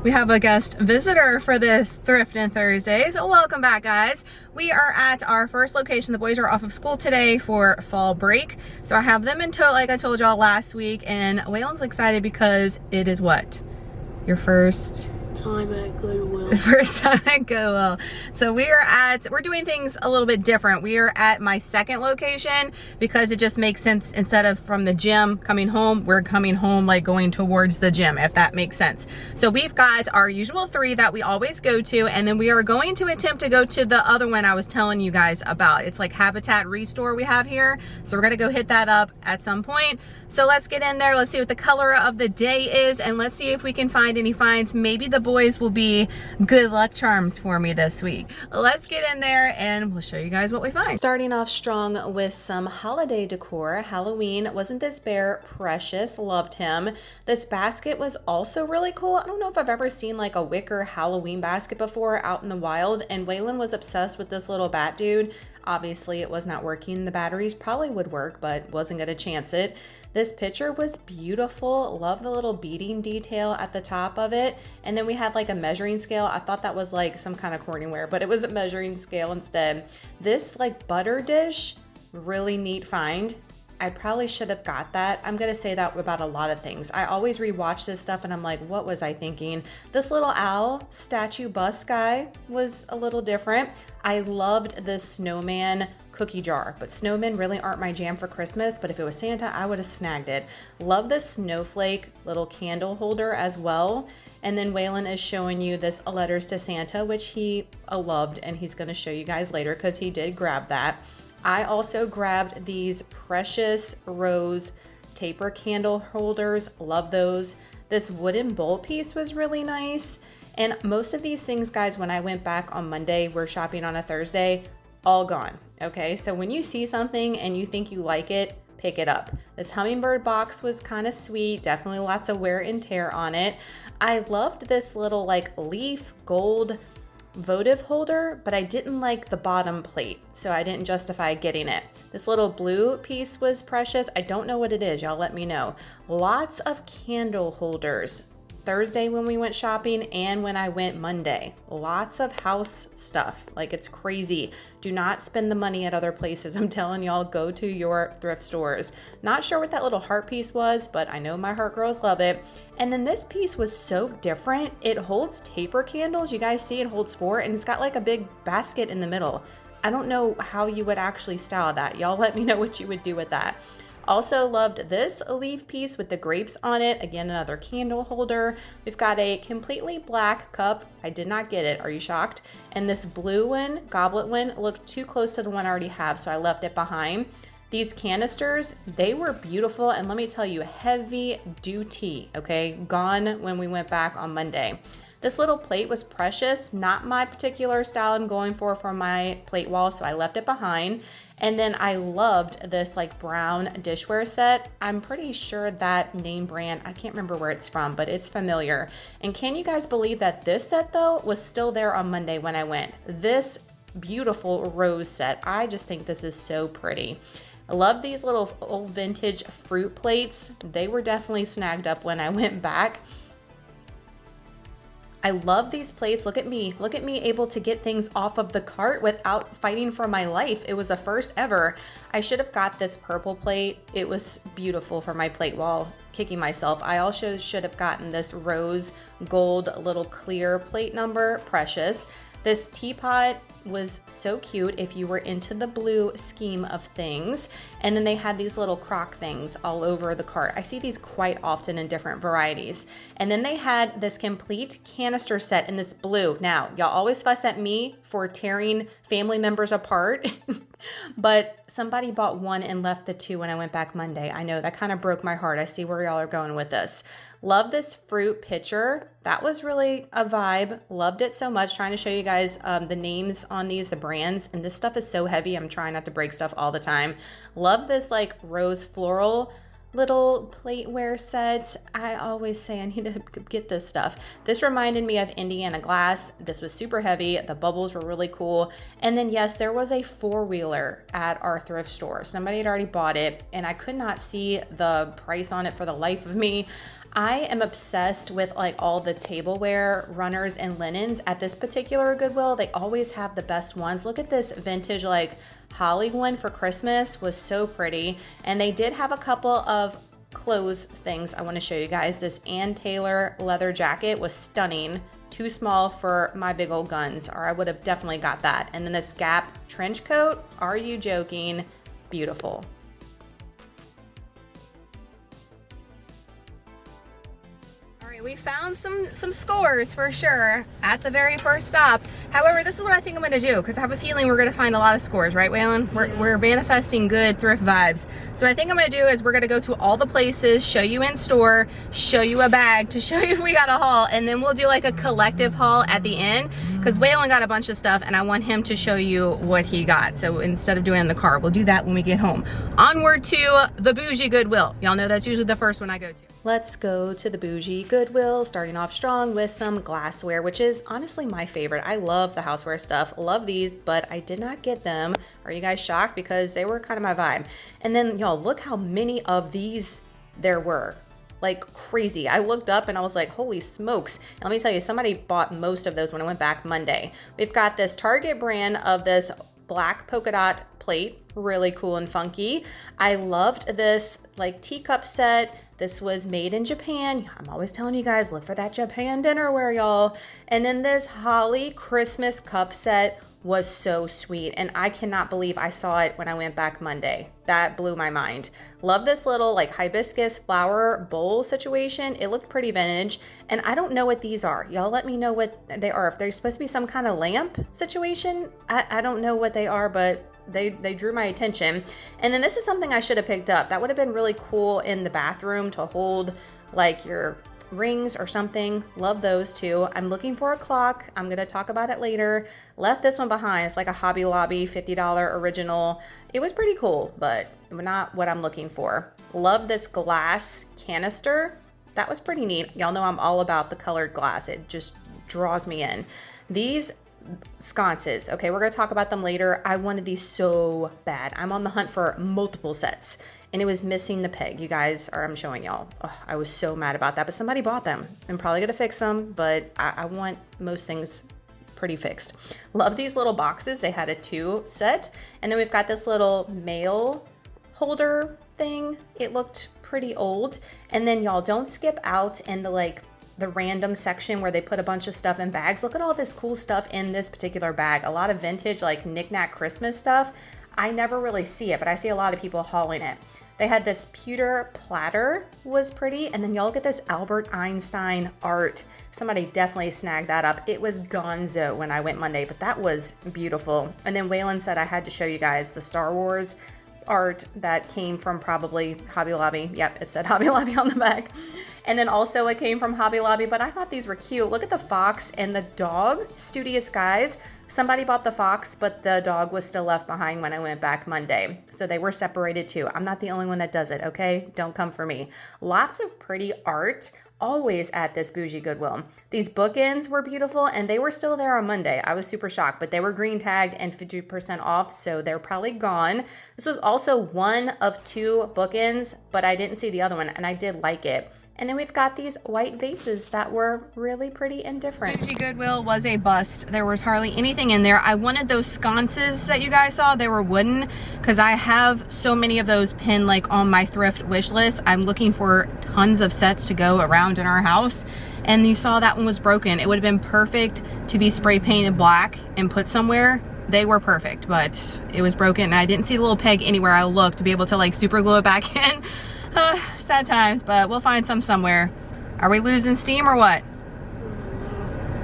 We have a guest visitor for this Thrifting Thursdays. Welcome back, guys. We are at our first location. The boys are off of school today for fall break. So I have them in tow like I told y'all last week, and Waylon's excited because it is what? Your first time at Goodwill. First time at Goodwill. So we're doing things a little bit different. We are at my second location because it just makes sense. Instead of from the gym coming home, we're coming home like going towards the gym, if that makes sense. So we've got our usual three that we always go to, and then we are going to attempt to go to the other one I was telling you guys about. It's like Habitat Restore we have here. So we're gonna go hit that up at some point. So let's get in there. Let's see what the color of the day is, and let's see if we can find any finds. Maybe the boys will be good luck charms for me this week. Let's get in there and we'll show you guys what we find. Starting off strong with some holiday decor. Halloween. Wasn't this bear precious? Loved him. This basket was also really cool. I don't know if I've ever seen like a wicker Halloween basket before out in the wild, and Waylon was obsessed with this little bat dude. Obviously it was not working. The batteries probably would work, but wasn't gonna chance it. This picture was beautiful. Love the little beading detail at the top of it. And then we had like a measuring scale. I thought that was like some kind of corningware, but it was a measuring scale instead. This like butter dish, really neat find. I probably should have got that. I'm gonna say that about a lot of things. I always rewatch this stuff and I'm like, what was I thinking? This little owl statue bust guy was a little different. I loved this snowman cookie jar, but snowmen really aren't my jam for Christmas, but if it was Santa, I would have snagged it. Love this snowflake little candle holder as well. And then Waylon is showing you this letters to Santa, which he loved, and he's gonna show you guys later because he did grab that. I also grabbed these precious rose taper candle holders. Love those. This wooden bowl piece was really nice. And most of these things, guys, when I went back on Monday, we're shopping on a Thursday, all gone. Okay, so when you see something and you think you like it, pick it up. This hummingbird box was kind of sweet. Definitely lots of wear and tear on it. I loved this little like leaf gold votive holder, but I didn't like the bottom plate, so I didn't justify getting it. This little blue piece was precious. I don't know what it is. Y'all let me know. Lots of candle holders. Thursday when we went shopping and when I went Monday. Lots of house stuff. Like, it's crazy. Do not spend the money at other places. I'm telling y'all, go to your thrift stores. Not sure what that little heart piece was, but I know my heart girls love it. And then this piece was so different. It holds taper candles. You guys see it holds 4, and it's got like a big basket in the middle. I don't know how you would actually style that. Y'all let me know what you would do with that. Also loved this leaf piece with the grapes on it. Again, another candle holder. We've got a completely black cup. I did not get it. Are you shocked? And this blue one, goblet one, looked too close to the one I already have, so I left it behind. These canisters, they were beautiful, and let me tell you, heavy duty, okay? Gone when we went back on Monday. This little plate was precious, not my particular style I'm going for my plate wall, so I left it behind. And then I loved this like brown dishware set. I'm pretty sure that name brand, I can't remember where it's from, but it's familiar. And can you guys believe that this set though was still there on Monday when I went? This beautiful rose set. I just think this is so pretty. I love these little old vintage fruit plates. They were definitely snagged up when I went back. I love these plates. Look at me able to get things off of the cart without fighting for my life. It was a first ever. I should have got this purple plate. It was beautiful for my plate wall. Kicking myself. I also should have gotten this rose gold little clear plate number. Precious. This teapot was so cute if you were into the blue scheme of things. And then they had these little crock things all over the cart. I see these quite often in different varieties. And then they had this complete canister set in this blue. Now, y'all always fuss at me for tearing family members apart, but somebody bought one and left the 2 when I went back Monday. I know that kind of broke my heart. I see where y'all are going with this. Love this fruit pitcher. That was really a vibe. Loved it so much. Trying to show you guys the names on these, the brands. And this stuff is so heavy. I'm trying not to break stuff all the time. Love this like rose floral little plateware set. I always say I need to get this stuff. This reminded me of Indiana glass. This was super heavy. The bubbles were really cool. And then yes, there was a 4-wheeler at our thrift store. Somebody had already bought it and I could not see the price on it for the life of me. I am obsessed with like all the tableware runners and linens at this particular Goodwill. They always have the best ones. Look at this vintage like holly one for Christmas, was so pretty. And they did have a couple of clothes things I want to show you guys. This Ann Taylor leather jacket was stunning. Too small for my big old guns, or I would have definitely got that. And then this Gap trench coat, are you joking? Beautiful. We found some scores for sure at the very first stop. However, this is what I think I'm going to do, because I have a feeling we're going to find a lot of scores, right, Waylon? We're manifesting good thrift vibes. So what I think I'm going to do is we're going to go to all the places, show you in store, show you a bag to show you if we got a haul, and then we'll do like a collective haul at the end, because Waylon got a bunch of stuff and I want him to show you what he got. So instead of doing it in the car, we'll do that when we get home. Onward to the bougie Goodwill. Y'all know that's usually the first one I go to. Let's go to the bougie Goodwill, starting off strong with some glassware, which is honestly my favorite. I love the houseware stuff, love these, but I did not get them. Are you guys shocked? Because they were kind of my vibe. And then y'all, look how many of these there were. Like crazy. I looked up and I was like, holy smokes. And let me tell you, somebody bought most of those when I went back Monday. We've got this Target brand of this black polka dot plate, really cool and funky. I loved this like teacup set. This was made in Japan. I'm always telling you guys, look for that Japan dinnerware, y'all. And then this holly Christmas cup set was so sweet, and I cannot believe I saw it when I went back Monday. That blew my mind. Love this little like hibiscus flower bowl situation. It looked pretty vintage, and I don't know what these are. Y'all let me know what they are. If they're supposed to be some kind of lamp situation, I don't know what they are, but they drew my attention. And then this is something I should have picked up. That would have been really cool in the bathroom to hold like your rings or something. Love those too. I'm looking for a clock. I'm going to talk about it later. Left this one behind. It's like a Hobby Lobby $50 original. It was pretty cool, but not what I'm looking for. Love this glass canister. That was pretty neat. Y'all know I'm all about the colored glass. It just draws me in. These sconces, okay, we're going to talk about them later. I wanted these so bad. I'm on the hunt for multiple sets, and it was missing the peg. You guys I'm showing y'all. Oh, I was so mad about that, but somebody bought them. I'm probably gonna fix them, but I want most things pretty fixed. Love these little boxes. They had a 2 set, and then we've got this little mail holder thing. It looked pretty old. And then y'all, don't skip out in the random section where they put a bunch of stuff in bags. Look at all this cool stuff in this particular bag. A lot of vintage like knick-knack Christmas stuff. I never really see it, but I see a lot of people hauling it. They had this pewter platter, was pretty. And then y'all look at this Albert Einstein art. Somebody definitely snagged that up. It was gonzo when I went Monday, but that was beautiful. And then Waylon said I had to show you guys the Star Wars art that came from probably Hobby Lobby. Yep, it said Hobby Lobby on the back. And then also it came from Hobby Lobby, but I thought these were cute. Look at the fox and the dog. Studious guys. Somebody bought the fox, but the dog was still left behind when I went back Monday. So they were separated too. I'm not the only one that does it, okay? Don't come for me. Lots of pretty art always at this bougie Goodwill. These bookends were beautiful, and they were still there on Monday. I was super shocked, but they were green tagged and 50% off, so they're probably gone. This was also one of 2 bookends, but I didn't see the other one, and I did like it. And then we've got these white vases that were really pretty and different. Bougie Goodwill was a bust. There was hardly anything in there. I wanted those sconces that you guys saw. They were wooden, because I have so many of those pinned like on my thrift wish list. I'm looking for tons of sets to go around in our house. And you saw that one was broken. It would have been perfect to be spray painted black and put somewhere. They were perfect, but it was broken. And I didn't see the little peg anywhere I looked to be able to like super glue it back in. Sad times, but we'll find some somewhere. Are we losing steam or what?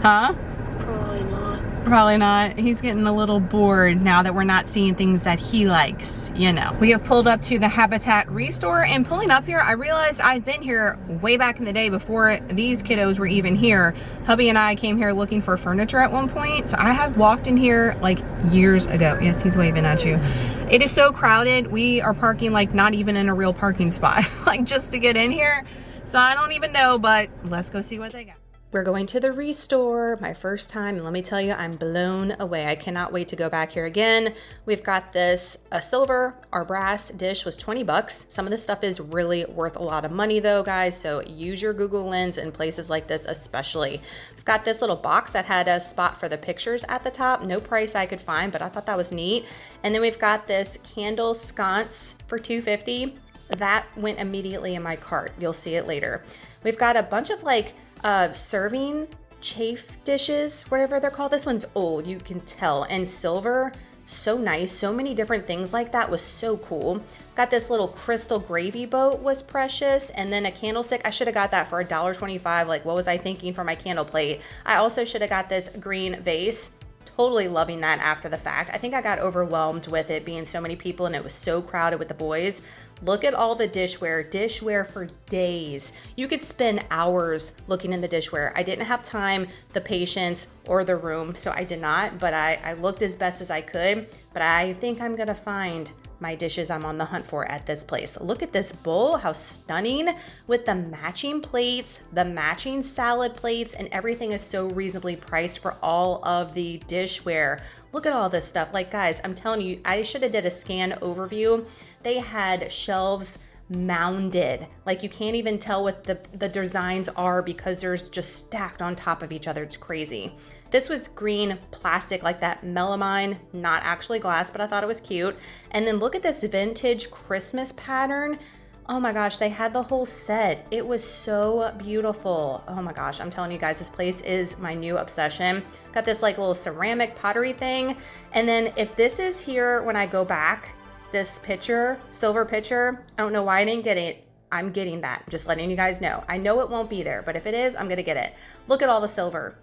Huh? Probably not. Probably not. He's getting a little bored now that we're not seeing things that he likes, you know. We have pulled up to the Habitat Restore, and pulling up here, I realized I've been here way back in the day before these kiddos were even here. Hubby and I came here looking for furniture at one point, so I have walked in here like years ago. Yes, he's waving at you. It is so crowded. We are parking like not even in a real parking spot, like just to get in here. So I don't even know, but let's go see what they got. We're going to the Restore, my first time, and let me tell you, I'm blown away. I cannot wait to go back here again. We've got this silver, our brass dish was 20 bucks. Some of this stuff is really worth a lot of money though, guys, so use your Google Lens in places like this especially. We've got this little box that had a spot for the pictures at the top. No price I could find, but I thought that was neat. And then we've got this candle sconce for $2.50. That went immediately in my cart. You'll see it later. We've got a bunch of like serving chafe dishes, whatever they're called. This one's old, you can tell, and silver. So nice. So many different things like that was so cool. Got this little crystal gravy boat was precious, and then a candlestick. I should have got that for $1.25. Like, what was I thinking for my candle plate? I also should have got this green vase. Totally loving that after the fact. I think I got overwhelmed with it being so many people and it was so crowded with the boys. Look at all the dishware for days. You could spend hours looking in the dishware. I didn't have time, the patience, or the room, so I did not, but I looked as best as I could. But I think I'm gonna find my dishes I'm on the hunt for at this place. Look at this bowl, how stunning, with the matching plates, the matching salad plates, and everything is so reasonably priced for all of the dishware. Look at all this stuff. Like, guys, I'm telling you, I should have did a scan overview. They had shelves mounded. Like, you can't even tell what the designs are because there's just stacked on top of each other. It's crazy. This was green plastic, like that melamine, not actually glass, but I thought it was cute. And then look at this vintage Christmas pattern. Oh my gosh, they had the whole set. It was so beautiful. Oh my gosh, I'm telling you guys, this place is my new obsession. Got this like little ceramic pottery thing. And then if this is here when I go back, this pitcher, silver pitcher, I don't know why I didn't get it. I'm getting that, just letting you guys know. I know it won't be there, but if it is, I'm gonna get it. Look at all the silver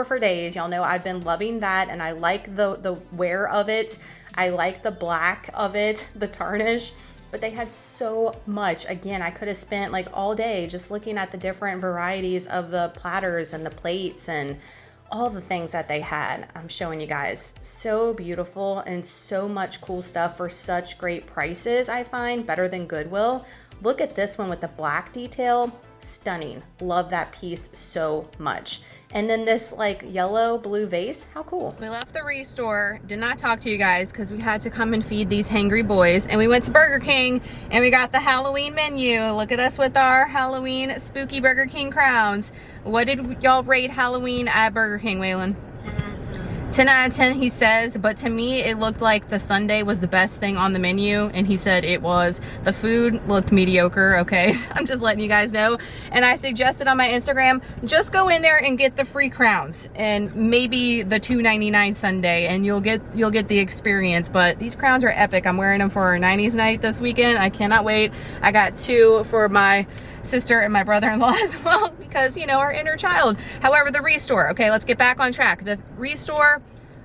for days. Y'all know I've been loving that, and I like the wear of it. I like the black of it, the tarnish, but they had so much. Again, I could have spent like all day just looking at the different varieties of the platters and the plates and all the things that they had. I'm showing you guys. So beautiful and so much cool stuff for such great prices, I find, better than Goodwill. Look at this one with the black detail. Stunning. Love that piece so much. And then this like yellow blue vase. How cool. We left the Restore, did not talk to you guys because we had to come and feed these hangry boys, and we went to Burger King and we got the Halloween menu. Look at us with our Halloween spooky Burger King crowns. What did y'all rate Halloween at Burger King, Waylon? 10 out of 10, he says, but to me, it looked like the sundae was the best thing on the menu, and he said it was. The food looked mediocre, okay? I'm just letting you guys know. And I suggested on my Instagram, just go in there and get the free crowns, and maybe the $2.99 sundae, and you'll get the experience. But these crowns are epic. I'm wearing them for our 90s night this weekend. I cannot wait. I got 2 for my sister and my brother-in-law as well, because, you know, our inner child. However, the Restore, okay, let's get back on track. The Restore,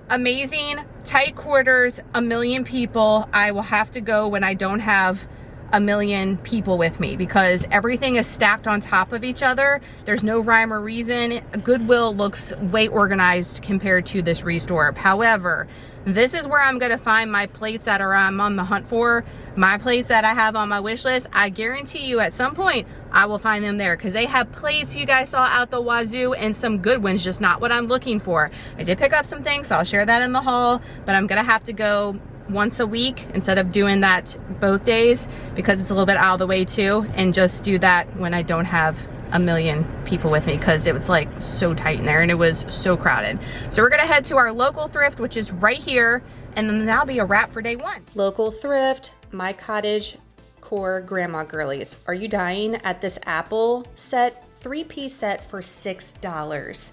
amazing, tight quarters, 1 million people. I will have to go when I don't have 1 million people with me because everything is stacked on top of each other. There's no rhyme or reason. Goodwill looks way organized compared to this Restore. However, this is where I'm gonna find my plates that I'm on the hunt for. My plates that I have on my wish list, I guarantee you at some point I will find them there because they have plates you guys saw out the wazoo and some good ones, just not what I'm looking for. I did pick up some things, so I'll share that in the haul, but I'm gonna have to go once a week instead of doing that both days because it's a little bit out of the way too, and just do that when I don't have 1 million people with me because it was like so tight in there and it was so crowded. So we're gonna head to our local thrift, which is right here, and then that'll be a wrap for day 1. Local thrift, my cottage core grandma girlies. Are you dying at this apple set? 3-piece set for $6.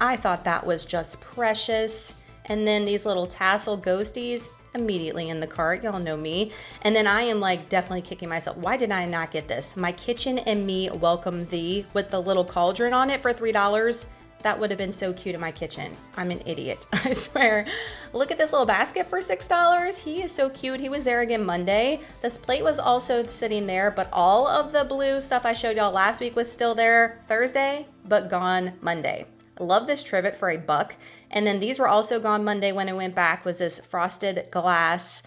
I thought that was just precious. And then these little tassel ghosties, immediately in the cart. Y'all know me. And then I am like definitely kicking myself. Why did I not get this? My kitchen and me welcome thee with the little cauldron on it for $3. That would have been so cute in my kitchen. I'm an idiot, I swear. Look at this little basket for $6. He is so cute. He was there again Monday. This plate was also sitting there, but all of the blue stuff I showed y'all last week was still there Thursday, but gone Monday. I love this trivet for $1. And then these were also gone Monday when I went back, was this frosted glass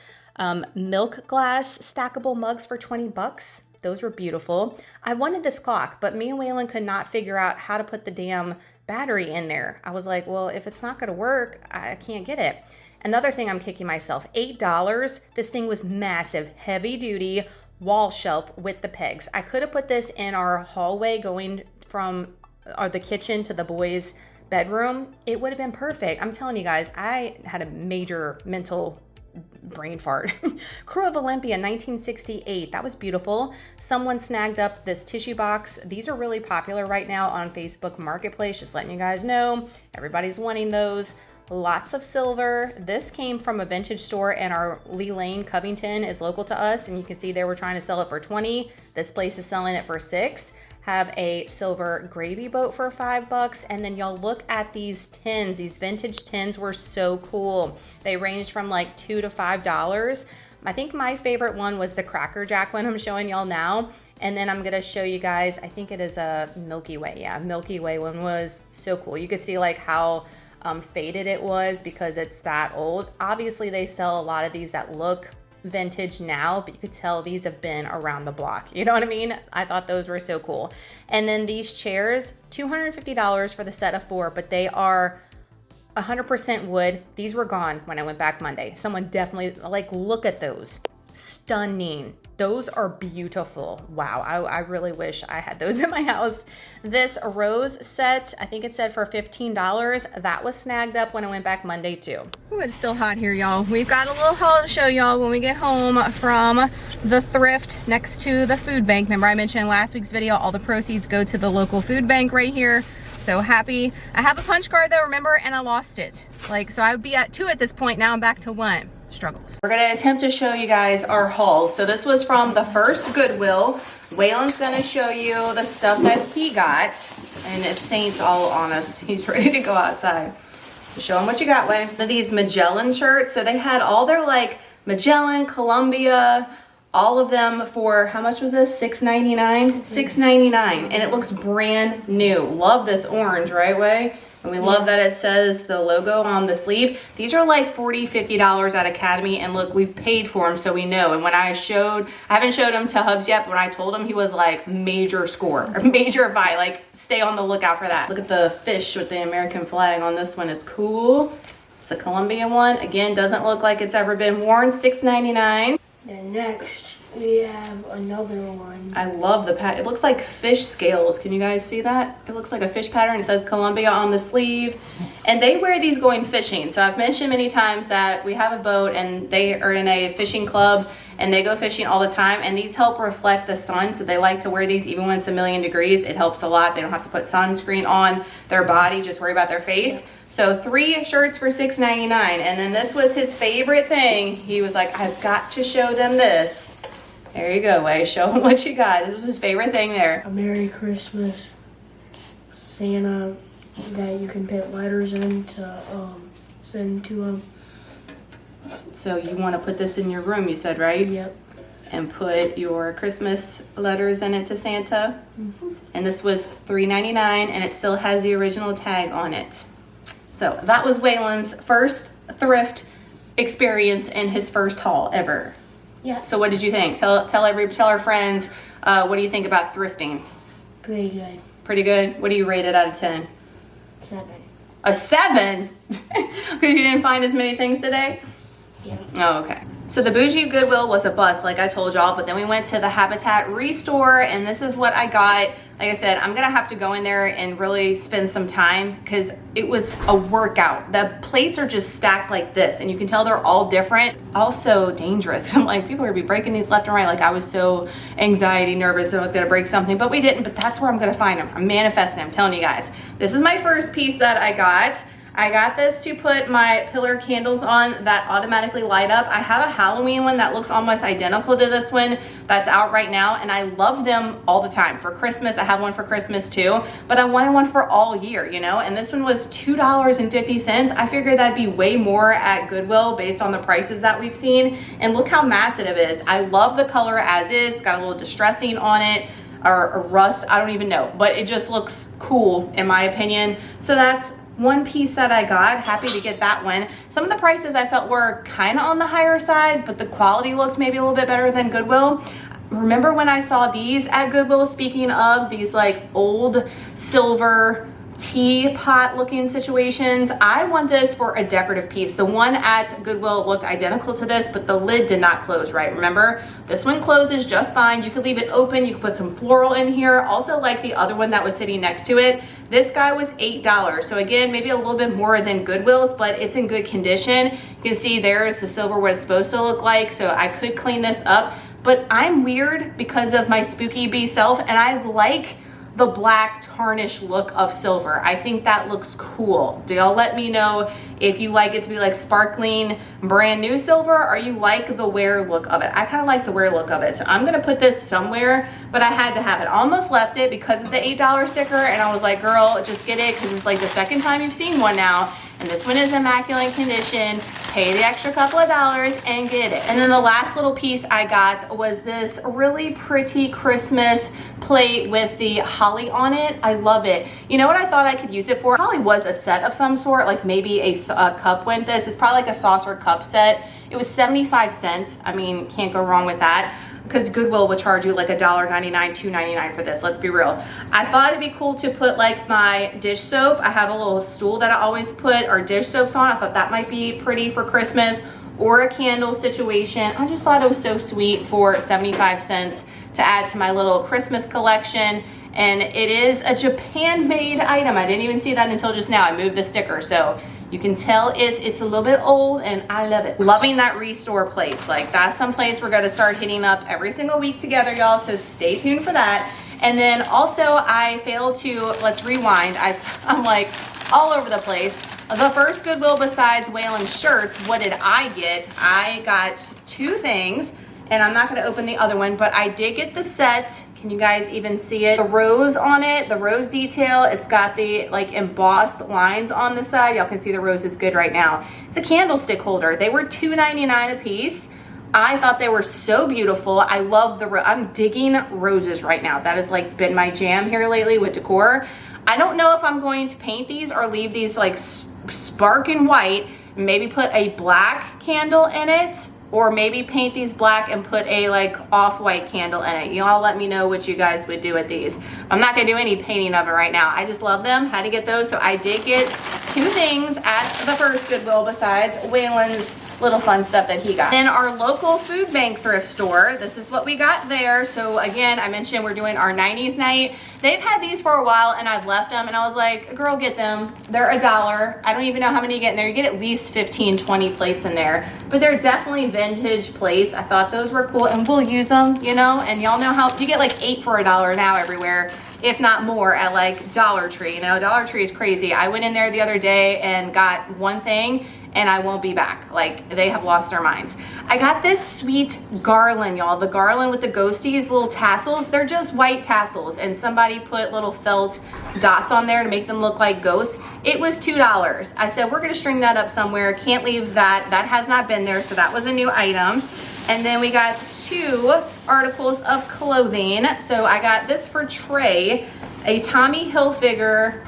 Milk glass stackable mugs for 20 bucks. Those were beautiful. I wanted this clock, but me and Waylon could not figure out how to put the damn battery in there. I was like, well, if it's not gonna work, I can't get it. Another thing I'm kicking myself, $8. This thing was massive, heavy duty wall shelf with the pegs. I could have put this in our hallway going from the kitchen to the boys' bedroom. It would have been perfect. I'm telling you guys, I had a major mental brain fart. Crew of Olympia 1968. That was beautiful. Someone snagged up this tissue box. These are really popular right now on Facebook Marketplace. Just letting you guys know. Everybody's wanting those. Lots of silver. This came from a vintage store in our Lee Lane, Covington is local to us. And you can see they were trying to sell it for 20. This place is selling it for 6. Have a silver gravy boat for $5. And then y'all look at these tins. These vintage tins were so cool. They ranged from like $2 to $5. I think my favorite one was the Cracker Jack one I'm showing y'all now. And then I'm gonna show you guys, I think it is a Milky Way. Yeah, Milky Way one was so cool. You could see like how faded it was because it's that old. Obviously they sell a lot of these that look vintage now, but you could tell these have been around the block. You know what I mean? I thought those were so cool. And then these chairs, $250 for the set of 4, but they are 100% wood. These were gone when I went back Monday. Someone definitely, like, look at those. Stunning. Those are beautiful. Wow, I really wish I had those in my house. This rose set, I think it said for $15. That was snagged up when I went back Monday too. Ooh, it's still hot here, y'all. We've got a little haul to show y'all when we get home from the Thrift next to the food bank. Remember I mentioned in last week's video, all the proceeds go to the local food bank right here. So happy. I have a punch card though, remember, and I lost it. Like, so I would be at 2 at this point. Now I'm back to 1. Struggles. We're gonna attempt to show you guys our haul. So this was from the first Goodwill. Waylon's gonna show you the stuff that he got. And if Saint's all on us, he's ready to go outside. So show him what you got, Way. One of these Magellan shirts. So they had all their like Magellan, Columbia, all of them for, how much was this? $6.99? $6.99. And it looks brand new. Love this orange, right, Way? And we love that it says the logo on the sleeve. These are like $40, $50 at Academy. And look, we've paid for them, so we know. And when I haven't showed him to Hubs yet, but when I told him, he was like, major score, or major buy. Like, stay on the lookout for that. Look at the fish with the American flag on this one is cool. It's a Columbia one. Again, doesn't look like it's ever been worn. $6.99. And next, we have another one. I love the pattern. It looks like fish scales. Can you guys see that? It looks like a fish pattern. It says Columbia on the sleeve. And they wear these going fishing. So I've mentioned many times that we have a boat and they are in a fishing club and they go fishing all the time. And these help reflect the sun. So they like to wear these even when it's 1,000,000 degrees. It helps a lot. They don't have to put sunscreen on their body. Just worry about their face. So 3 shirts for $6.99. And then this was his favorite thing. He was like, I've got to show them this. There you go, Way. Show him what you got. This was his favorite thing there. A Merry Christmas Santa that you can put letters in to send to him. So you want to put this in your room, you said, right? Yep. And put your Christmas letters in it to Santa. Mm-hmm. And this was $3.99 and it still has the original tag on it. So that was Waylon's first thrift experience and his first haul ever. Yeah. So what did you think? Tell our friends, what do you think about thrifting? Pretty good. Pretty good? What do you rate it out of 10? 7. A 7? Because you didn't find as many things today? Yeah. Oh, okay. So the bougie Goodwill was a bust, like I told y'all, but then we went to the Habitat Restore, and this is what I got. Like I said, I'm gonna have to go in there and really spend some time because it was a workout. The plates are just stacked like this, and you can tell they're all different. Also dangerous. I'm like, people are gonna be breaking these left and right. Like, I was so anxiety, nervous that I was gonna break something, but we didn't. But that's where I'm gonna find them. I'm manifesting, I'm telling you guys. This is my first piece that I got. I got this to put my pillar candles on that automatically light up. I have a Halloween one that looks almost identical to this one that's out right now, and I love them all the time. For Christmas, I have one for Christmas too, but I wanted one for all year, you know? And this one was $2.50. I figured that'd be way more at Goodwill based on the prices that we've seen. And look how massive it is. I love the color as is. It's got a little distressing on it, or rust, I don't even know, but it just looks cool in my opinion. So that's one piece that I got. Happy to get that one. Some of the prices I felt were kind of on the higher side, but the quality looked maybe a little bit better than Goodwill. Remember when I saw these at Goodwill, speaking of these like old silver teapot looking situations? I want this for a decorative piece. The one at Goodwill looked identical to this, but the lid did not close right. Remember, this one closes just fine. You could leave it open. You could put some floral in here. Also, like the other one that was sitting next to it, this guy was $8. So again, maybe a little bit more than Goodwill's, but it's in good condition. You can see there's the silver, what it's supposed to look like. So I could clean this up, but I'm weird because of my spooky bee self, and I like the black tarnish look of silver. I think that looks cool. Do y'all let me know if you like it to be like sparkling brand new silver, or you like the wear look of it. I kind of like the wear look of it. So I'm gonna put this somewhere, but I had to have it. Almost left it because of the $8 sticker, and I was like, girl, just get it, because it's like the second time you've seen one now. And this one is immaculate condition. Pay the extra couple of dollars and get it. And then the last little piece I got was this really pretty Christmas plate with the holly on it. I love it. You know what I thought I could use it for? Holly was a set of some sort, like maybe a cup with this. It's probably like a saucer cup set. It was 75 cents. I mean, can't go wrong with that, because Goodwill would charge you like $1.99, $2.99 for this. Let's be real. I thought it'd be cool to put like my dish soap. I have a little stool that I always put our dish soaps on. I thought that might be pretty for Christmas, or a candle situation. I just thought it was so sweet for 75 cents to add to my little Christmas collection. And it is a Japan-made item. I didn't even see that until just now. I moved the sticker, so you can tell it's a little bit old, and I love it. Loving that restore place. Like, that's some place we're gonna start hitting up every single week together, y'all, so stay tuned for that. And then also, I failed to, let's rewind. I'm like all over the place. The first Goodwill besides Waylon's shirts, what did I get? I got two things, and I'm not gonna open the other one, but I did get the set. Can you guys even see it? The rose on it, the rose detail. It's got the like embossed lines on the side. Y'all can see the rose is good right now. It's a candlestick holder. They were $2.99 a piece. I thought they were so beautiful. I love I'm digging roses right now. That has like been my jam here lately with decor. I don't know if I'm going to paint these or leave these like sparking white, maybe put a black candle in it, or maybe paint these black and put a like off-white candle in it. Y'all let me know what you guys would do with these. I'm not gonna do any painting of it right now. I just love them, had to get those. So I did get two things at the first Goodwill besides Waylon's little fun stuff that he got. Then our local food bank thrift store, this is what we got there. So again, I mentioned we're doing our 90s night. They've had these for a while, and I've left them, and I was like, girl, get them. They're $1. I don't even know how many you get in there. You get at least 15, 20 plates in there, but they're definitely vintage plates. I thought those were cool, and we'll use them, you know, and y'all know how you get like 8 for $1 now everywhere, if not more, at like Dollar Tree. You know, Dollar Tree is crazy. I went in there the other day and got one thing, and I won't be back. Like, they have lost their minds. I got this sweet garland, y'all. The garland with the ghosties, little tassels. They're just white tassels, and somebody put little felt dots on there to make them look like ghosts. It was $2. I said, we're gonna string that up somewhere. Can't leave that. That has not been there, so that was a new item. And then we got 2 articles of clothing. So I got this for Trey, a Tommy Hilfiger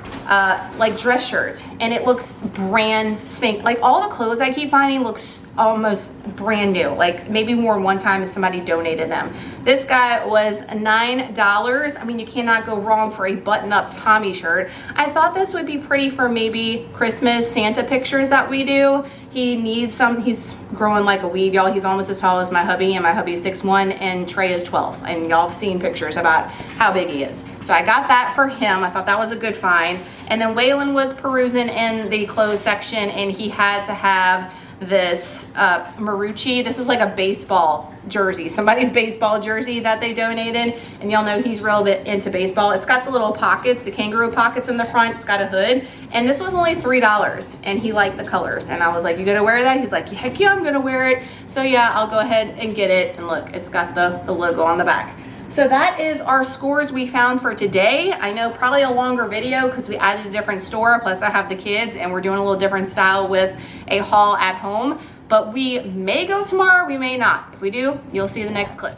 like dress shirt, and it looks brand spank. Like, all the clothes I keep finding looks almost brand new, like maybe worn one time and somebody donated them. This guy was $9. I mean, you cannot go wrong for a button-up Tommy shirt. I thought this would be pretty for maybe Christmas Santa pictures that we do. He needs some. He's growing like a weed, y'all. He's almost as tall as my hubby, and my hubby is 6'1", and Trey is 12, and y'all have seen pictures about how big he is. So I got that for him. I thought that was a good find. And then Waylon was perusing in the clothes section, and he had to have this Marucci. This is like a baseball jersey, somebody's baseball jersey that they donated, and y'all know he's real bit into baseball. It's got the little pockets, the kangaroo pockets in the front. It's got a hood, and this was only $3, and he liked the colors, and I was like, you gonna wear that? He's like, heck yeah, I'm gonna wear it. So yeah, I'll go ahead and get it, and look, it's got the logo on the back. So that is our scores we found for today. I know probably a longer video because we added a different store, plus I have the kids, and we're doing a little different style with a haul at home. But we may go tomorrow, we may not. If we do, you'll see the next clip.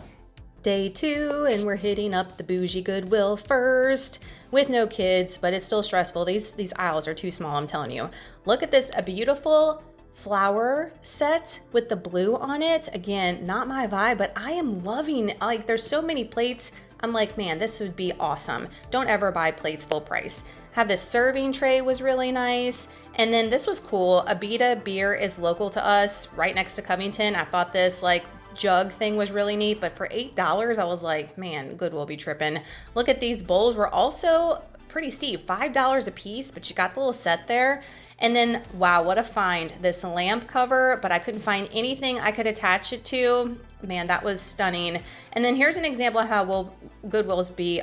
Day 2, and we're hitting up the bougie Goodwill first with no kids, but it's still stressful. These aisles are too small, I'm telling you. Look at this, a beautiful flower set with the blue on it. Again, not my vibe, but I am loving, like, there's so many plates. I'm like, man, this would be awesome. Don't ever buy plates full price. Have this serving tray was really nice. And then this was cool. Abita beer is local to us, right next to Covington. I thought this like jug thing was really neat, but for $8, I was like, man, Goodwill be tripping. Look at these bowls, were also pretty steep, $5 a piece, but you got the little set there. And then, wow, what a find, this lamp cover, but I couldn't find anything I could attach it to. Man, that was stunning. And then here's an example of how Goodwill's be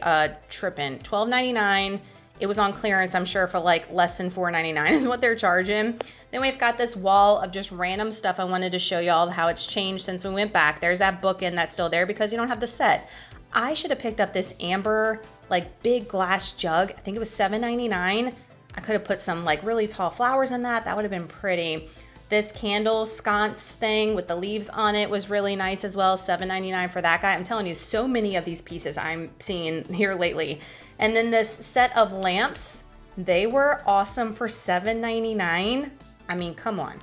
tripping. $12.99. It was on clearance, I'm sure, for like less than $4.99 is what they're charging. Then we've got this wall of just random stuff. I wanted to show y'all how it's changed since we went back. There's that bookend that's still there because you don't have the set. I should have picked up this amber, like big glass jug. I think it was $7.99. I could have put some like really tall flowers in that. That would have been pretty. This candle sconce thing with the leaves on it was really nice as well. $7.99 for that guy. I'm telling you, so many of these pieces I'm seeing here lately. And then this set of lamps, they were awesome for $7.99. I mean, come on.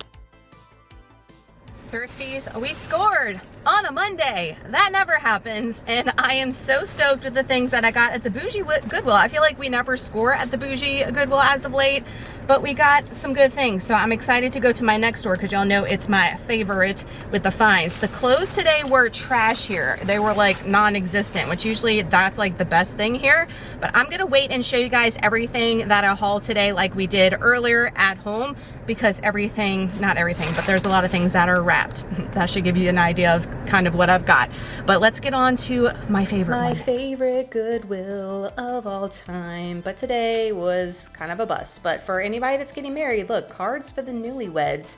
Thrifties, we scored on a Monday. That never happens, and I am so stoked with the things that I got at the bougie Goodwill. I feel like we never score at the bougie Goodwill as of late, but we got some good things. So I'm excited to go to my next store because y'all know it's my favorite with the finds. The clothes today were trash here. They were like non-existent, which usually that's like the best thing here. But I'm gonna wait and show you guys everything that I hauled today like we did earlier at home, because not everything, but there's a lot of things that are wrapped. That should give you an idea of kind of what I've got. But let's get on to my favorite one. My favorite Goodwill of all time. But today was kind of a bust. But for anybody that's getting married, look, cards for the newlyweds.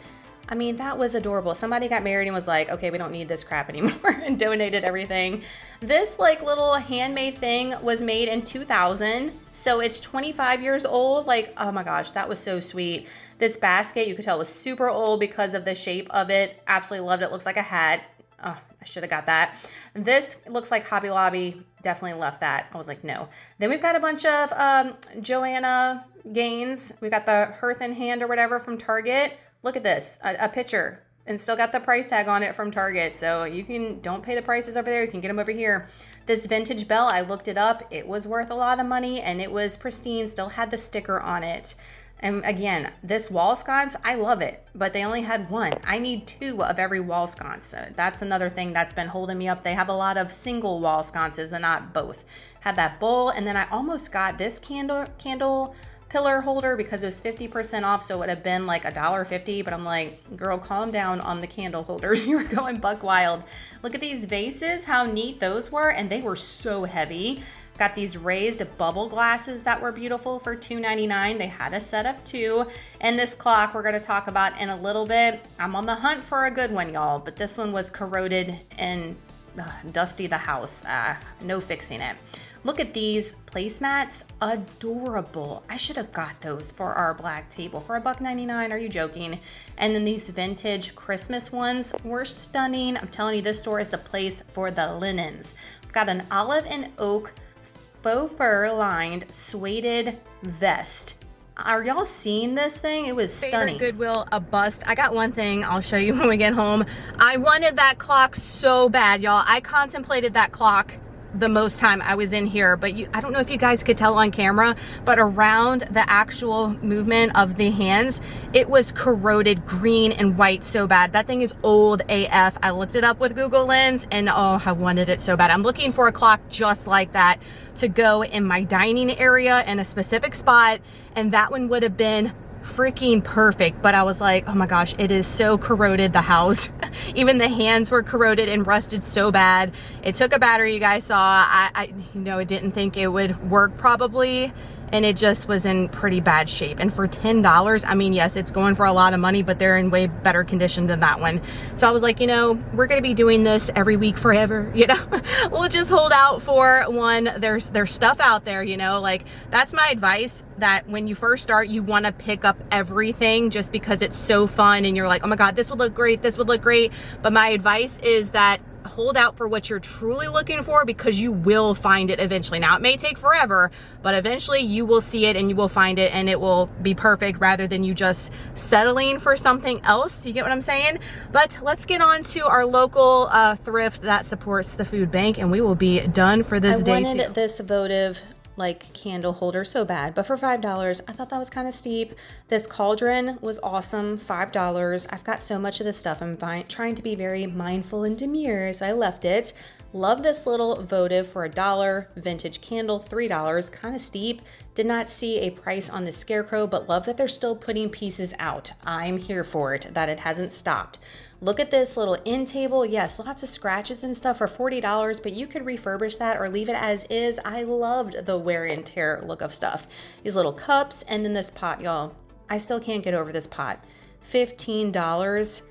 I mean, that was adorable. Somebody got married and was like, okay, we don't need this crap anymore, and donated everything. This like little handmade thing was made in 2000. So it's 25 years old. Like, oh my gosh, that was so sweet. This basket, you could tell, was super old because of the shape of it. Absolutely loved it. Looks like a hat. Oh, I should have got that. This looks like Hobby Lobby. Definitely left that. I was like, no. Then we've got a bunch of Joanna Gaines. We've got the Hearth in Hand or whatever from Target. Look at this, a picture, and still got the price tag on it from Target. So don't pay the prices over there. You can get them over here. This vintage bell, I looked it up. It was worth a lot of money, and it was pristine, still had the sticker on it. And again, this wall sconce, I love it, but they only had one. I need 2 of every wall sconce. So that's another thing that's been holding me up. They have a lot of single wall sconces and not both. Had that bowl, and then I almost got this candle pillar holder because it was 50% off, so it would have been like $1.50, but I'm like, girl, calm down on the candle holders. You were going buck wild. Look at these vases, how neat those were, and they were so heavy. Got these raised bubble glasses that were beautiful for $2.99. They had a set of 2. And this clock we're going to talk about in a little bit. I'm on the hunt for a good one, y'all, but this one was corroded and dusty the house. No fixing it. Look at these placemats, adorable. I should have got those for our black table for $1.99. Are you joking? And then these vintage Christmas ones were stunning. I'm telling you, this store is the place for the linens. We've got an olive and oak faux fur lined suede vest. Are y'all seeing this thing? It was stunning. Favorite Goodwill, a bust. I got one thing I'll show you when we get home. I wanted that clock so bad, y'all. I contemplated that clock the most time I was in here, but I don't know if you guys could tell on camera, but around the actual movement of the hands, it was corroded green and white so bad. That thing is old AF. I looked it up with Google Lens, and oh, I wanted it so bad. I'm looking for a clock just like that to go in my dining area in a specific spot, and that one would have been freaking perfect. But I was like, oh my gosh, it is so corroded, the house. Even the hands were corroded and rusted so bad. It took a battery, you guys saw. I didn't think it would work probably, and it just was in pretty bad shape. And for $10, I mean, yes, it's going for a lot of money, but they're in way better condition than that one. So I was like, we're gonna be doing this every week forever, we'll just hold out for one. There's stuff out there, like that's my advice, that when you first start, you want to pick up everything just because it's so fun and you're like, oh my God, this would look great, this would look great. But my advice is that hold out for what you're truly looking for, because you will find it eventually. Now, it may take forever, but eventually you will see it and you will find it and it will be perfect, rather than you just settling for something else. You get what I'm saying? But let's get on to our local thrift that supports the food bank, and we will be done for this day too. I wanted this votive like candle holder so bad, but for $5, I thought that was kind of steep. This cauldron was awesome, $5. I've got so much of this stuff. I'm trying to be very mindful and demure, so I left it. Love this little votive for $1. Vintage candle, $3, kind of steep. Did not see a price on the scarecrow, but love that they're still putting pieces out. I'm here for it, that it hasn't stopped. Look at this little end table. Yes, lots of scratches and stuff for $40, but you could refurbish that or leave it as is. I loved the wear and tear look of stuff. These little cups, and then this pot, y'all. I still can't get over this pot. $15.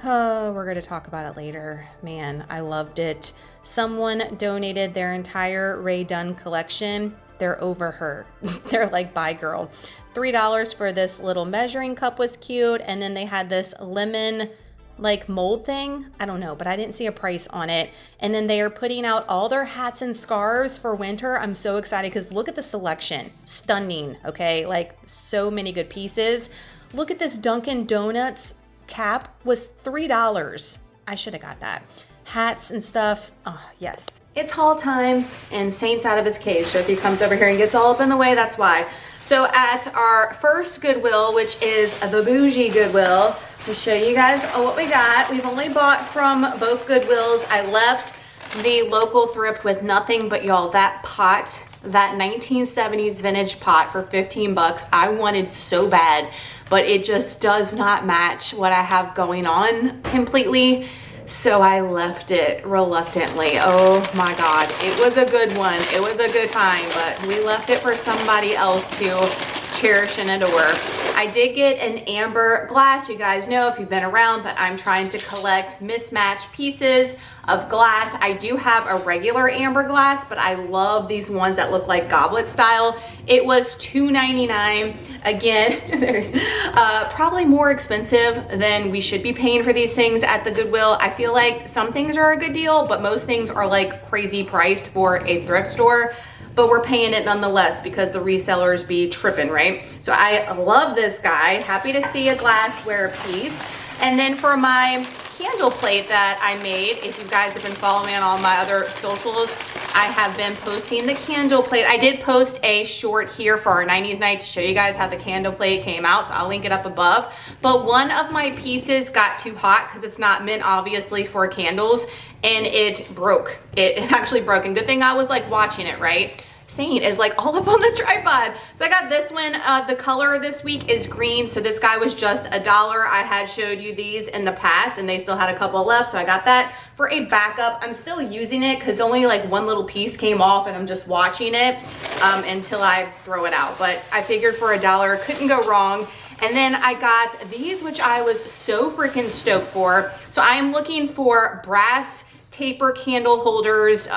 Oh, we're going to talk about it later. Man, I loved it. Someone donated their entire Rae Dunn collection. They're over her. They're like, bye girl. $3 for this little measuring cup was cute. And then they had this lemon like mold thing. I don't know, but I didn't see a price on it. And then they are putting out all their hats and scarves for winter. I'm so excited because look at the selection. Stunning, okay? Like so many good pieces. Look at this Dunkin' Donuts cap was $3. I should have got that. Hats and stuff. Oh, yes. It's haul time, and Saint's out of his cage, so if he comes over here and gets all up in the way, that's why. So at our first Goodwill, which is the bougie Goodwill, to show you guys what we got. We've only bought from both Goodwills. I left the local thrift with nothing but, y'all, that pot, that 1970s vintage pot for 15 bucks. I wanted so bad, but it just does not match what I have going on completely. So I left it reluctantly. Oh my God, it was a good one. It was a good find, but we left it for somebody else to cherish and adore. I did get an amber glass. You guys know, if you've been around, that I'm trying to collect mismatched pieces of glass. I do have a regular amber glass, but I love these ones that look like goblet style. It was $2.99. Again, probably more expensive than we should be paying for these things at the Goodwill. I feel like some things are a good deal, but most things are like crazy priced for a thrift store. But we're paying it nonetheless because the resellers be tripping, right? So I love this guy. Happy to see a glassware piece. And then for my candle plate that I made, if you guys have been following me on all my other socials, I have been posting the candle plate. I did post a short here for our 90s night to show you guys how the candle plate came out, so I'll link it up above. But one of my pieces got too hot because it's not meant obviously for candles, and it broke. It actually broke, and good thing I was like watching it, right? Saint is like all up on the tripod. So I got this one. The color this week is green. So this guy was just $1. I had showed you these in the past and they still had a couple left. So I got that for a backup. I'm still using it because only like one little piece came off and I'm just watching it until I throw it out. But I figured for $1, couldn't go wrong. And then I got these, which I was so freaking stoked for. So I am looking for brass taper candle holders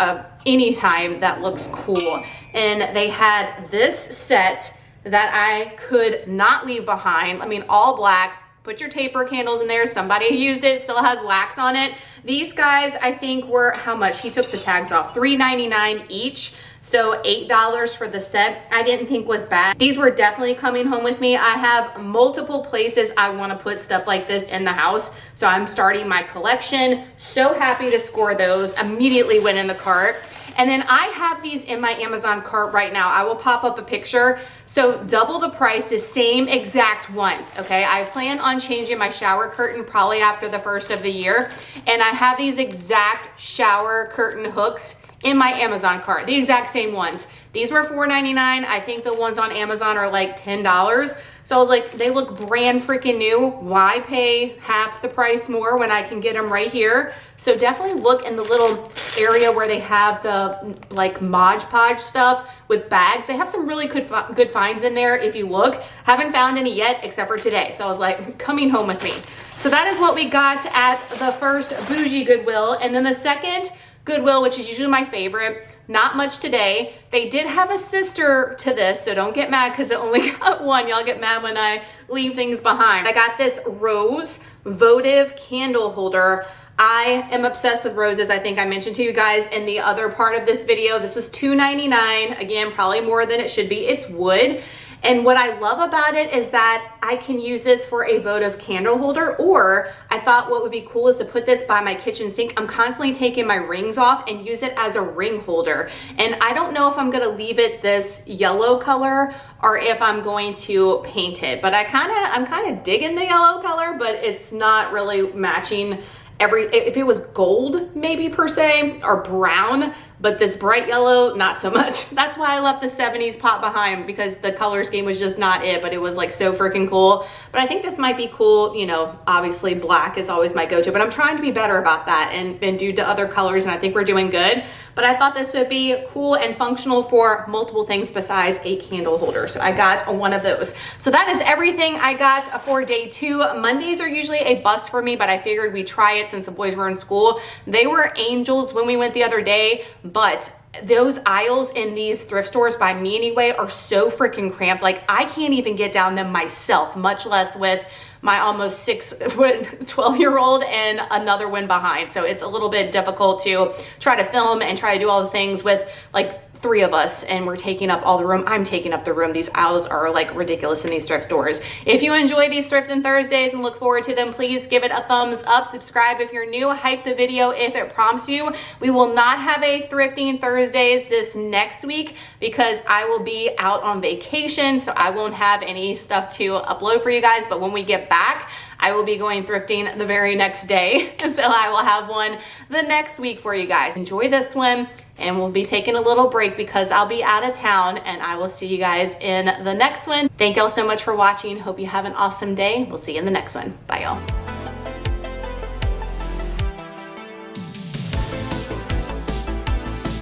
anytime that looks cool. And they had this set that I could not leave behind. I mean, all black. Put your taper candles in there. Somebody used it, still has wax on it. These guys, I think, were how much? He took the tags off. $3.99 each. So $8 for the set, I didn't think was bad. These were definitely coming home with me. I have multiple places I want to put stuff like this in the house. So I'm starting my collection. So happy to score those. Immediately went in the cart. And then I have these in my Amazon cart right now. I will pop up a picture. So double the price, the same exact ones, okay? I plan on changing my shower curtain probably after the first of the year. And I have these exact shower curtain hooks in my Amazon cart, the exact same ones. These were $4.99. I think the ones on Amazon are like $10. So I was like, they look brand freaking new. Why pay half the price more when I can get them right here? So definitely look in the little area where they have the like Mod Podge stuff with bags. They have some really good finds in there if you look. Haven't found any yet except for today. So I was like, coming home with me. So that is what we got at the first bougie Goodwill. And then the second Goodwill, which is usually my favorite, not much today. They did have a sister to this, so don't get mad because it only got one. Y'all get mad when I leave things behind. I got this rose votive candle holder. I am obsessed with roses. I think I mentioned to you guys in the other part of this video. This was $2.99. Again, probably more than it should be. It's wood. And what I love about it is that I can use this for a votive candle holder, or I thought what would be cool is to put this by my kitchen sink. I'm constantly taking my rings off and use it as a ring holder. And I don't know if I'm gonna leave it this yellow color or if I'm going to paint it, but I'm kind of digging the yellow color, but it's not really matching if it was gold maybe per se, or brown, but this bright yellow, not so much. That's why I left the 70s pot behind, because the color scheme was just not it, but it was like so freaking cool. But I think this might be cool. You know, obviously black is always my go-to, but I'm trying to be better about that and do to other colors, and I think we're doing good. But I thought this would be cool and functional for multiple things besides a candle holder. So I got one of those. So that is everything I got for day 2. Mondays are usually a bust for me, but I figured we'd try it since the boys were in school. They were angels when we went the other day, but those aisles in these thrift stores, by me anyway, are so freaking cramped. Like, I can't even get down them myself, much less with my almost 6 foot 12-year-old and another one behind. So it's a little bit difficult to try to film and try to do all the things with like 3 of us, and we're taking up all the room. I'm taking up the room. These aisles are like ridiculous in these thrift stores. If you enjoy these Thrifting Thursdays and look forward to them, please give it a thumbs up. Subscribe if you're new. Hype the video if it prompts you. We will not have a Thrifting Thursdays this next week because I will be out on vacation, so I won't have any stuff to upload for you guys. But when we get back, I will be going thrifting the very next day. So I will have one the next week for you guys. Enjoy this one, and we'll be taking a little break because I'll be out of town, and I will see you guys in the next one. Thank y'all so much for watching. Hope you have an awesome day. We'll see you in the next one. Bye y'all.